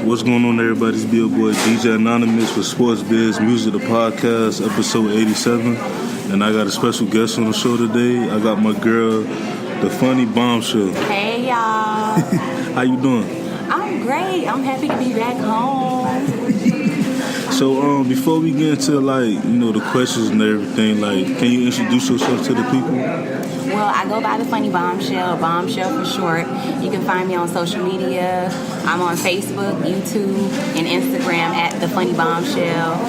What's going on, everybody? It's Billboard DJ Anonymous with Sports Biz Music, the podcast, episode 87. And I got a special guest on the show today. I got my girl, the funny Bombshell. Hey, y'all. How you doing? I'm great. I'm happy to be back home. So, before we get into, the questions and everything, can you introduce yourself to the people? Well, I go by the funny Bombshell for short. You can find me on social media. I'm on Facebook, YouTube, and Instagram at the funny Bombshell.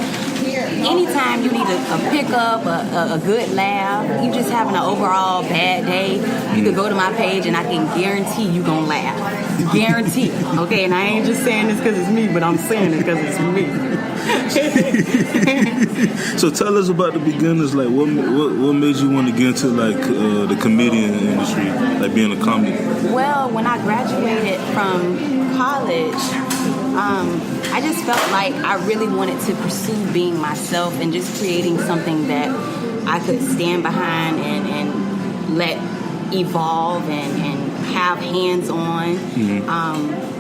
Anytime you need a pickup, a good laugh, you just having an overall bad day, you can go to my page and I can guarantee you gonna laugh. Guarantee. Okay, and I ain't just saying this because it's me, but I'm saying it because it's me. So tell us about the beginners. What made you want to get into the comedian industry, being a comic? Well, when I graduated from college, I just felt like I really wanted to pursue being myself and just creating something that I could stand behind and let evolve and have hands on. Mm-hmm.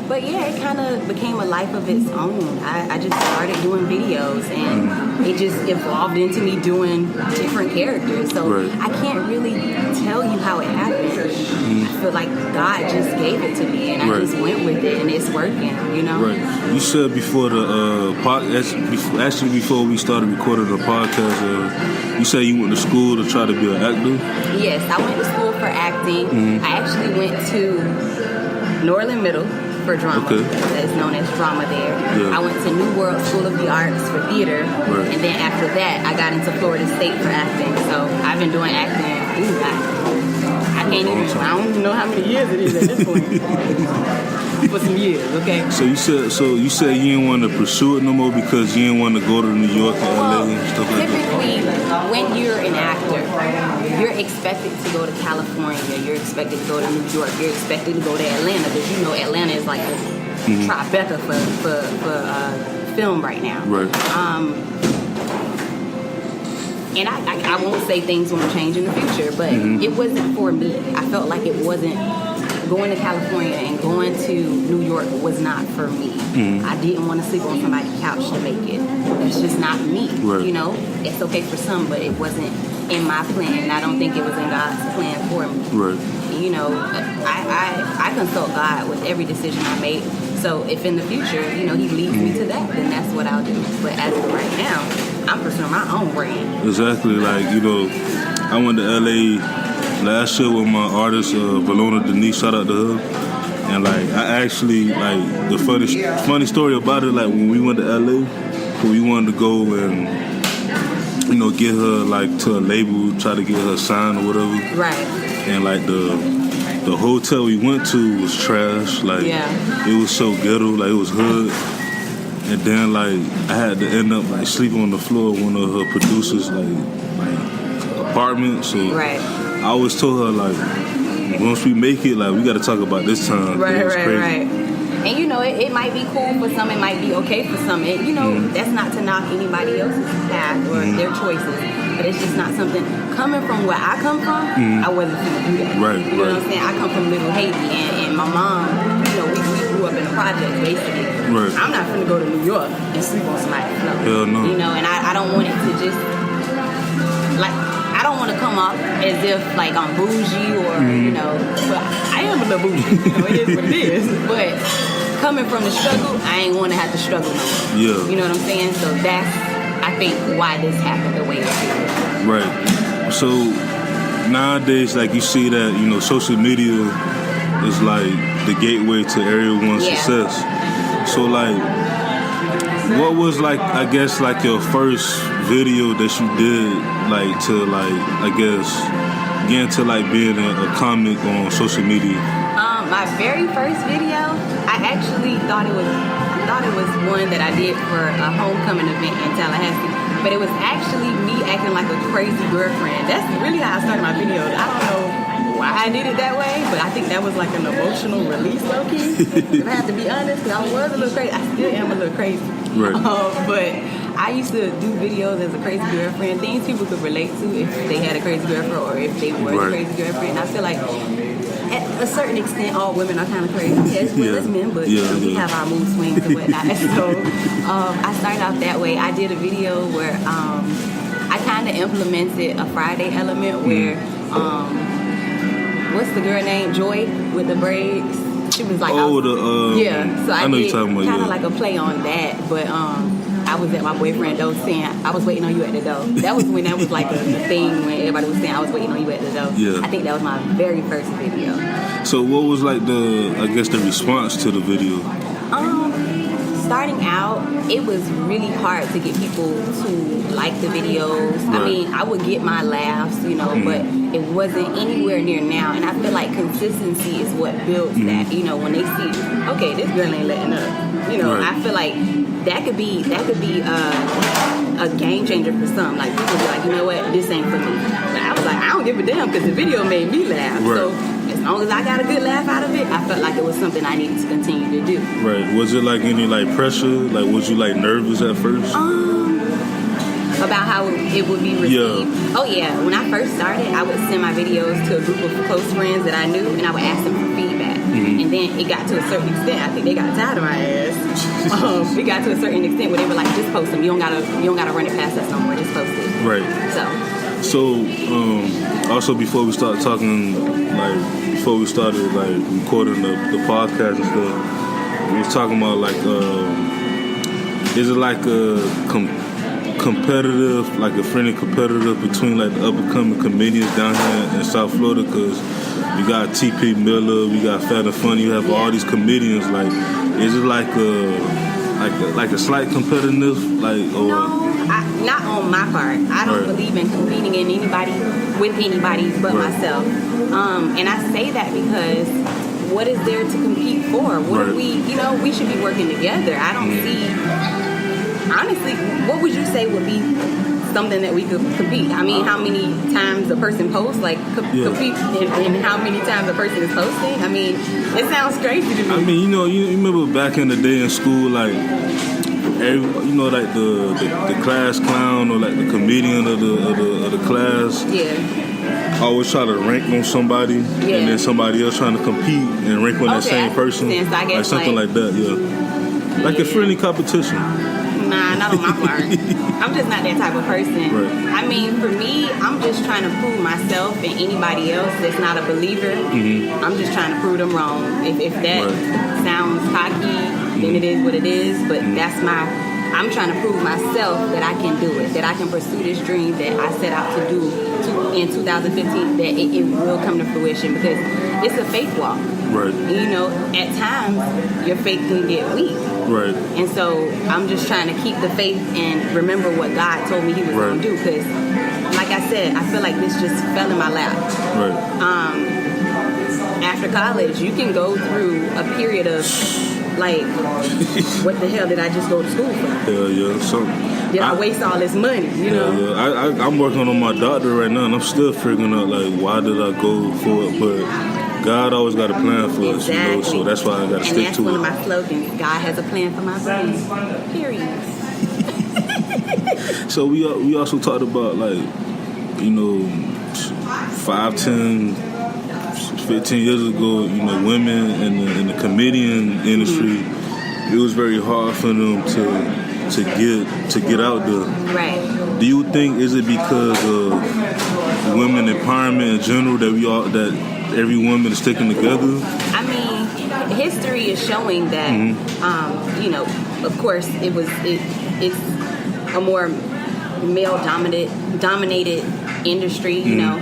But yeah, it kind of became a life of its own. I just started doing videos and it just evolved into me doing different characters. So I can't really tell you how it happened. I feel like God just gave it to me and I just went with it and it's working, you know? Right. You said before the podcast, actually before we started recording the podcast, you said you went to school to try to be an actor? Yes, I went to school for acting. Mm-hmm. I actually went to Norland Middle for drama. Okay. That's known as drama there. Yeah. I went to New World School of the Arts for theater. Right. And then after that, I got into Florida State for acting. So I've been doing acting. I can't even, I don't even know how many years it is at this point. For some years, okay? So you said you didn't want to pursue it no more because you didn't want to go to New York and LA and stuff like that? Typically, when you're an actor, you're expected to go to California, you're expected to go to New York, you're expected to go to Atlanta, because you know Atlanta is like the trifecta for film right now. Right. And I won't say things won't change in the future, but it wasn't for me. I felt like it wasn't. Going to California and going to New York was not for me. I didn't want to sleep on somebody's couch to make it. That's just not me. Right. You know, it's okay for some, but it wasn't in my plan. And I don't think it was in God's plan for me. Right. You know, I consult God with every decision I make. So if in the future, you know, He leads me to that, then that's what I'll do. But as of right now, I'm pursuing my own brand. Exactly. I went to LA last year with my artist, Valona Denise, shout out to her. And I actually, the funny story about it, when we went to LA, we wanted to go and, get her to a label, try to get her signed or whatever. Right. And the hotel we went to was trash. It was so ghetto, it was hood. And then I had to end up sleeping on the floor of one of her producers' apartment. So I always told her once we make it, we got to talk about this time. Right. And it might be cool for some, it might be okay for some. And that's not to knock anybody else's path or their choices, but it's just not something. Coming from where I come from, I wasn't gonna do that. Right. You know what I'm saying? I come from Little Haiti, and my mom, we grew up in the project basically. Right. I'm not gonna go to New York and sleep on somebody's floor. Hell no. And I don't want it to just I don't want to come off as if I'm bougie or but I am a little bougie. It is what it is. But coming from the struggle, I ain't want to have to struggle no more. Yeah. You know what I'm saying? So that's, I think, why this happened the way it did. Right. So nowadays, you see that social media is the gateway to everyone's success. So what was I guess your first video that you did to get into being a comic on social media? My very first video, I actually thought it was one that I did for a homecoming event in Tallahassee, but it was actually me acting like a crazy girlfriend. That's really how I started my videos. I don't know why I did it that way, but I think that was an emotional release, low-key. If I have to be honest, because I was a little crazy. I still am a little crazy. Right. But I used to do videos as a crazy girlfriend, things people could relate to if they had a crazy girlfriend or if they were a crazy girlfriend. I feel like at a certain extent, all women are kind of crazy. Yes, well, as men, but you know, we have our mood swings and whatnot. So I started off that way. I did a video where I kind of implemented a Friday element where, what's the girl name? Joy with the braids. She was like, yeah. So I know did kind of like a play on that, but I was at my boyfriend door saying, I was waiting on you at the door. That was when that was like a thing when everybody was saying I was waiting on you at the door. Yeah. I think that was my very first video. So what was like the response to the video? Starting out, it was really hard to get people to like the videos. Right. I mean, I would get my laughs, you know, but it wasn't anywhere near now. And I feel like consistency is what builds that. You know, when they see, okay, this girl ain't letting up. You know, I feel like that could be a game changer for some. Like people be like, you know what, this ain't for me. But I was like, I don't give a damn because the video made me laugh. Right. So as long as I got a good laugh out of it, I felt like it was something I needed to continue to do. Right. Was it like any like pressure? Like was you like nervous at first? About how it would be received? Yeah. Oh yeah. When I first started, I would send my videos to a group of close friends that I knew, and I would ask them for feedback. And then it got to a certain extent. I think they got tired of my ass. It got to a certain extent where they were like, "Just post them. You don't gotta run it past us no more. Just post it." Right. So, also before we start talking, like before we started like recording the podcast and stuff, we was talking about like, is it like a competitive, like a friendly competitive between like the up and coming comedians down here in South Florida? Because you got TP Miller, we got Fat and Funny, you have all these comedians. Like, is it like a slight competitiveness, like, or? No, not on my part. I don't believe in competing with anybody but myself. And I say that because what is there to compete for? What are we? You know, we should be working together. I don't see. Honestly, what would you say would be something that we could compete? I mean, how many times a person posts, like compete in how many times a person is posting? I mean, it sounds crazy to me. I mean, you know, you remember back in the day in school, like, you know, like the class clown or like the comedian of the class. Yeah. Always try to rank on somebody, and then somebody else trying to compete and rank on that same person. I guess like something like that, yeah. Like a friendly competition. Nah, not on my part. I'm just not that type of person. Right. I mean, for me, I'm just trying to prove myself and anybody else that's not a believer. I'm just trying to prove them wrong. If that sounds cocky, then it is what it is. But I'm trying to prove myself that I can do it, that I can pursue this dream that I set out to do in 2015, that it will come to fruition, because it's a faith walk. Right. You know, at times, your faith can get weak. Right. And so I'm just trying to keep the faith and remember what God told me He was going to do. Because, like I said, I feel like this just fell in my lap. Right. After college, you can go through a period of, like, what the hell did I just go to school for? Hell yeah. Did I waste all this money, you know? Yeah. I'm working on my doctorate right now, and I'm still figuring out, like, why did I go for it? But God always got a plan for us, you know, so that's why I got to stick to it. And that's one of my slogans. God has a plan for my brain. Period. So we also talked about, like, you know, 5, 10, 15 years ago, you know, women in the comedian industry, it was very hard for them to get out there. Right. Do you think, is it because of women empowerment in general that every woman is sticking together? I mean, history is showing that, you know, of course, it's a more male-dominated industry, you know,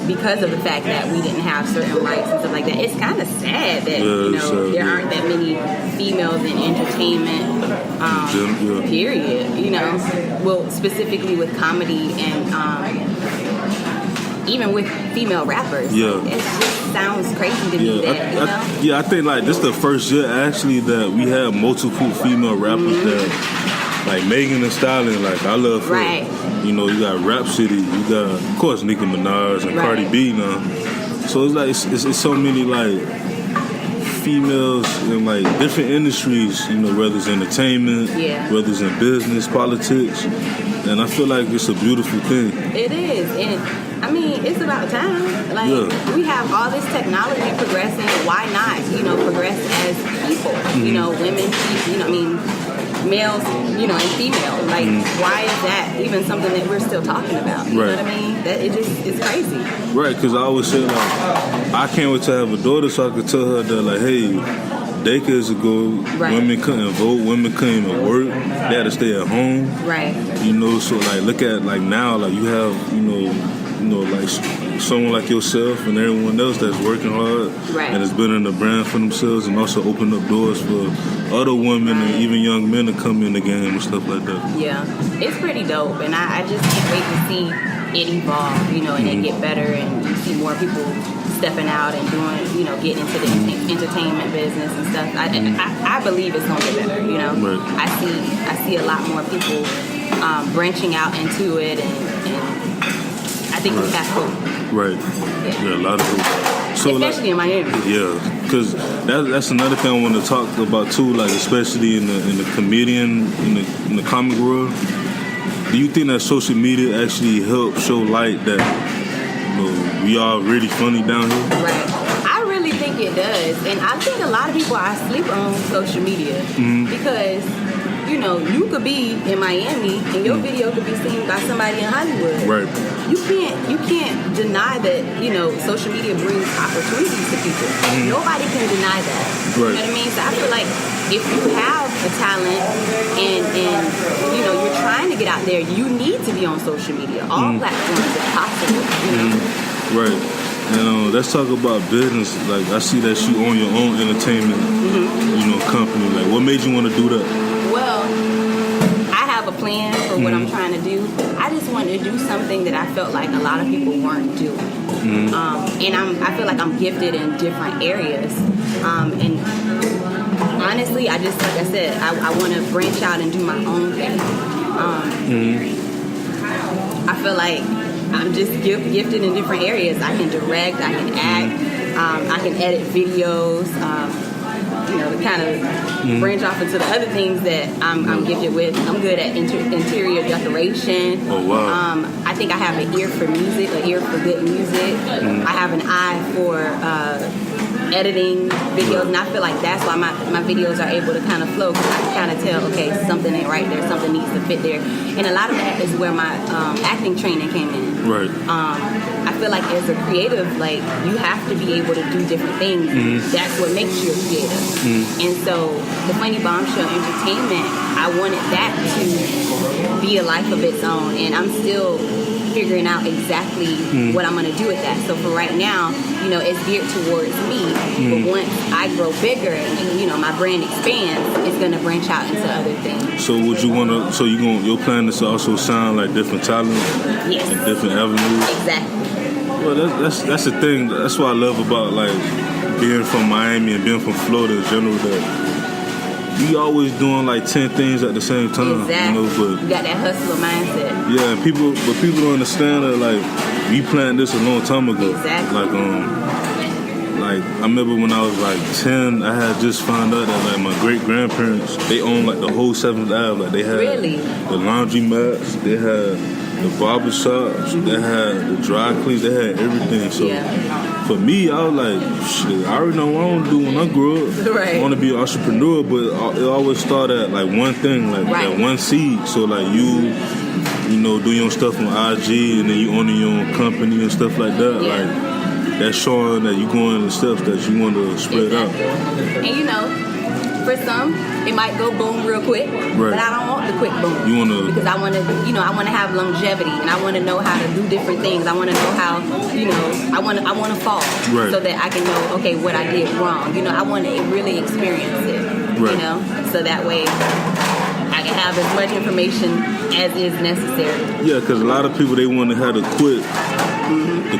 because of the fact that we didn't have certain rights and stuff like that. It's kind of sad that, you know, there aren't that many females in entertainment, period, you know. Well, specifically with comedy and even with female rappers. Yeah. It just sounds crazy to me that, you know? I think, like, this is the first year, actually, that we have multiple female rappers that, like, Megan Thee Stallion, like, I love her. Right. You know, you got Rhapsody, you got, of course, Nicki Minaj and Cardi B now. So it's like, it's so many, like, females in, like, different industries, you know, whether it's entertainment, whether it's in business, politics. And I feel like it's a beautiful thing. It is. And I mean, it's about time. Like, we have all this technology progressing. Why not, progress as people? Women, males, and females. Like, why is that even something that we're still talking about? You know what I mean? That it's crazy. Right, because I always say, like, I can't wait to have a daughter so I could tell her that, like, hey, decades ago, women couldn't vote, women couldn't even work, they had to stay at home. Right. So, like, look at, like, now, like, you have, like, someone like yourself and everyone else that's working hard and has been in the brand for themselves and also opened up doors for other women and even young men to come in the game and stuff like that. Yeah, it's pretty dope, and I just can't wait to see it evolve, and it get better, and you see more people stepping out and doing, getting into the entertainment business and stuff. I believe it's gonna get better, Right. I see a lot more people branching out into it, and I think we have hope. Right. Yeah, a lot of hope. So, especially in Miami. Yeah, because that's another thing I want to talk about too. Like, especially in the comedian in the comic world. Do you think that social media actually helps show light that we are really funny down here? Right. I really think it does, and I think a lot of people are asleep on social media because. You could be in Miami and your video could be seen by somebody in Hollywood. Right. You can't deny that, social media brings opportunities to people. Nobody can deny that. Right. You know what I mean? So I feel like if you have a talent and you're trying to get out there, you need to be on social media. All platforms if possible, Right. And let's talk about business. Like, I see that you own your own entertainment, company. Like, what made you want to do that? Well, I have a plan for what I'm trying to do. I just wanted to do something that I felt like a lot of people weren't doing. And I feel like I'm gifted in different areas. And honestly, like I said, I want to branch out and do my own thing. I feel like I'm just gifted in different areas. I can direct, I can act, I can edit videos, to kind of branch off into the other things that I'm gifted with. I'm good at interior decoration. Oh, wow. I think I have an ear for music, an ear for good music. I have an eye for editing videos, and I feel like that's why my videos are able to kind of flow, because I can kind of tell, okay, something ain't right there, something needs to fit there. And a lot of that is where my acting training came in. Right. I feel like as a creative, like, you have to be able to do different things. That's what makes you a creative. And so the Funny Bombshell Entertainment, I wanted that to be a life of its own, and I'm still figuring out exactly what I'm going to do with that. So for right now, it's geared towards me. But once I grow bigger and, my brand expands, it's going to branch out into other things. So would you want to, your plan is to also sound like different talents? Yes. And different avenues? Exactly. Well, that's the thing. That's what I love about, like, being from Miami and being from Florida in general, that we always doing like 10 things at the same time. Exactly. But you got that hustler mindset. Yeah, people don't understand that, like, we planned this a long time ago. Exactly. Like, I remember when I was like 10, I had just found out that, like, my great grandparents, they owned like the whole 7th Ave. Like, they had the laundry mats, they had the barber shops, they had the dry cleans, they had everything. So for me, I was like, shit, I already know what I want to do when I grow up. Right. I want to be an entrepreneur, but it always started at like one thing, like that one seed. So like you do your own stuff on IG, and then you own your own company and stuff like that. Yeah. Like, that's showing that you're going the steps that you want to spread out. And for some, it might go boom real quick, but I don't want the quick boom. You want to, because I want to, I want to have longevity, and I want to know how to do different things. I want to know how, I want to fall, so that I can know, okay, what I did wrong. I want to really experience it, so that way I can have as much information as is necessary. Yeah, because a lot of people, they want to have the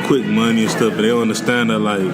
quick money and stuff, but they don't understand that, like,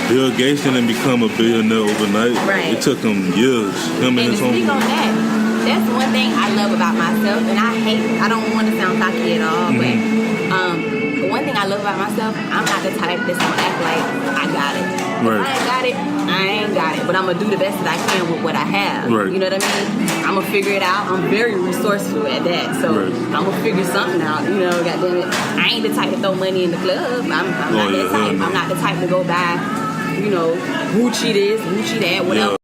Bill Gates didn't become a billionaire overnight. Right. It took him years. Him and his speak on that, that's one thing I love about myself, and I don't want to sound cocky at all, but one thing I I love about myself, I'm not the type that's gonna act like I got it. If I ain't got it, I ain't got it. But I'm gonna do the best that I can with what I have. Right. You know what I mean? I'm gonna figure it out. I'm very resourceful at that. So I'm gonna figure something out. You know, goddamn it. I ain't the type to throw money in the club. I'm not that type. I'm not the type to go buy, you know, Gucci this, Gucci that, whatever.